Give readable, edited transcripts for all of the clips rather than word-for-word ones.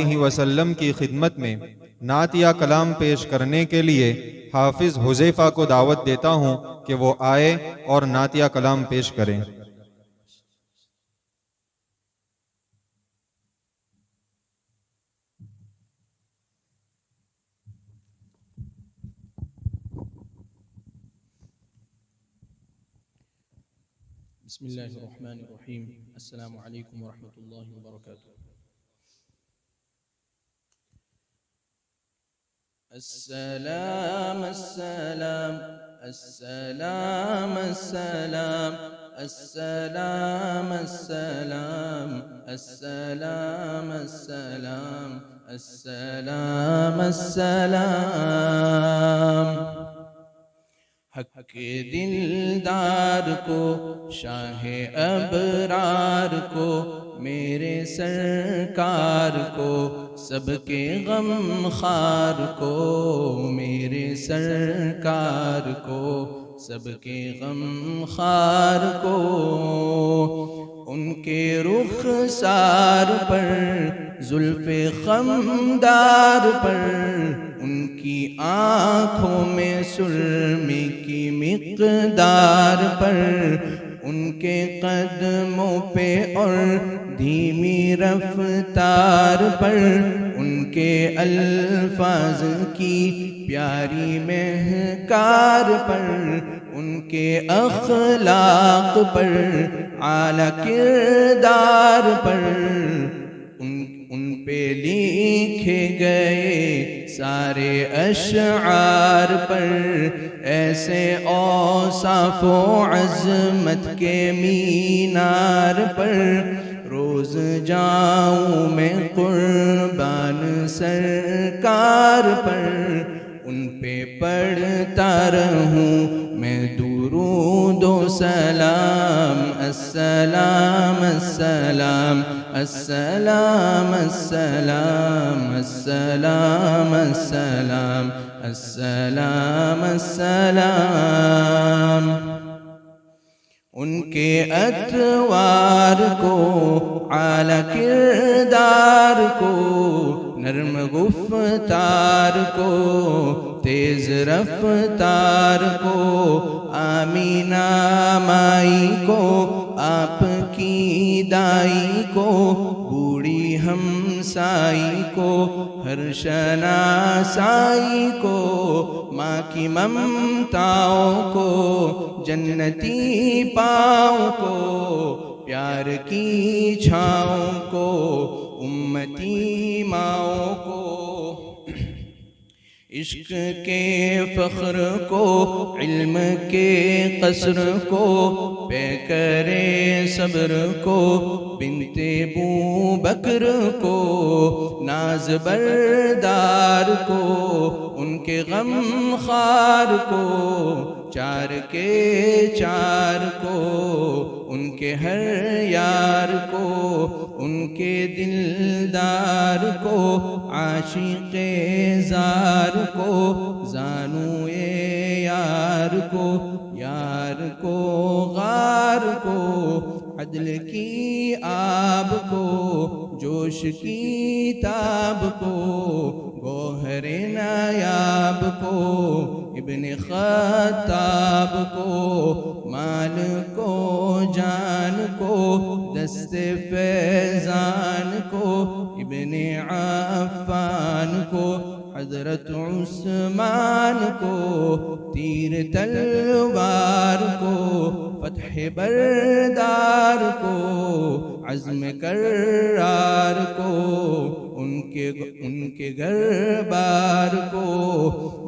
علیہ وسلم کی خدمت میں نعت یا کلام پیش کرنے کے لیے حافظ حذیفہ کو دعوت دیتا ہوں کہ وہ آئے اور نعت یا کلام پیش کریں۔ بسم اللہ الرحمن الرحیم۔ السلام علیکم ورحمۃ اللہ وبرکاتہ۔ السلام السلام السلام السلام السلام السلام السلام السلام السلام السلام۔ حق دلدار کو، شاہ ابرار کو، میرے سرکار کو، سب کے غم خار کو، میرے سرکار کو، سب کے غم خار کو۔ ان کے رخسار پر، زلف خمدار پر، ان کی آنکھوں میں سرمے کی مقدار پر، ان کے قدموں پہ اور دھیمی رفتار پر، ان کے الفاظ کی پیاری مہکار پر، ان کے اخلاق پر، اعلیٰ کردار پر، ان پہ لکھے گئے سارے اشعار پر، ایسے اوصاف و عظمت کے مینار پر، روز جاؤں میں قربان سرکار پر، ان پہ پڑھتا رہوں میں درود و سلام۔ السلام السلام السلام السلام السلام السلام السلام السلام۔ ان کے اطوار کو، اعلیٰ کردار کو، نرم گفتار کو، تیز رفتار کو، آمینہ مائی کو، آپ کی دائی کو، بوڑھی ہمسائی کو، ہر شناسائی کو، ماں کی ممتاؤں کو، جنتی پاؤں کو، پیار کی چھاؤں کو، امتی ماؤں کو، عشق کے فخر کو، علم کے قصر کو، پیکرے صبر کو، بنت بو بکر کو، ناز بردار کو، ان کے غم خار کو، چار کے چار کو، ان کے ہر یار کو، ان کے دلدار کو، عاشق زار کو، زانوئے یار کو، یار کو غار کو، عدل کی آب کو، جوش کی تاب کو، گوہر نایاب کو، ابن خطاب کو، مال کو، جان کو، دست فیضان کو، ابن عفان کو، حضرت عثمان کو، تیر تلوار کو، فتح بردار کو، عزم کرار کو، ان کے گھر بار کو،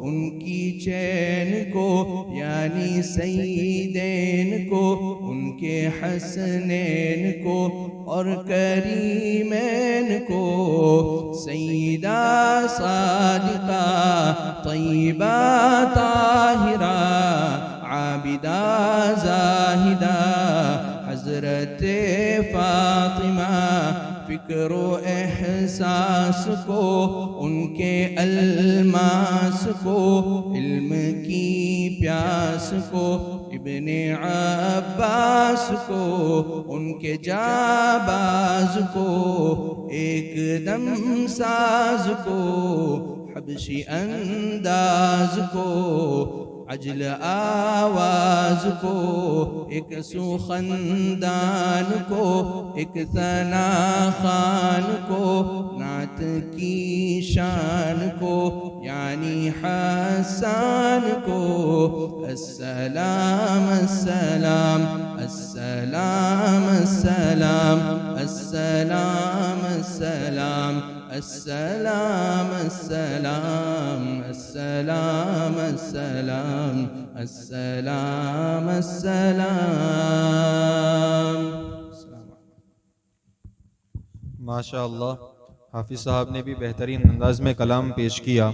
ان کی چین کو، یعنی سیدین کو، ان کے حسنین کو اور کریمین کو، سیدہ صادقہ طیبہ طاہرہ عابدہ زاہدہ حضرت فاطمہ، فکر و احساس کو، ان کے الماس کو، علم کی پیاس کو، ابن عباس کو ان کے جاباز کو ایک دم ساز کو حبشی انداز کو عجل آواز کو ایک سوخندان کو ایک ثنا خان کو نعت کی شان کو یعنی حسان کو السلام السلام السلام السلام السلام السلام السلام السلام السلام السلام السلام السلام. ماشاء اللہ، حافظ صاحب نے بھی بہترین انداز میں کلام پیش کیا.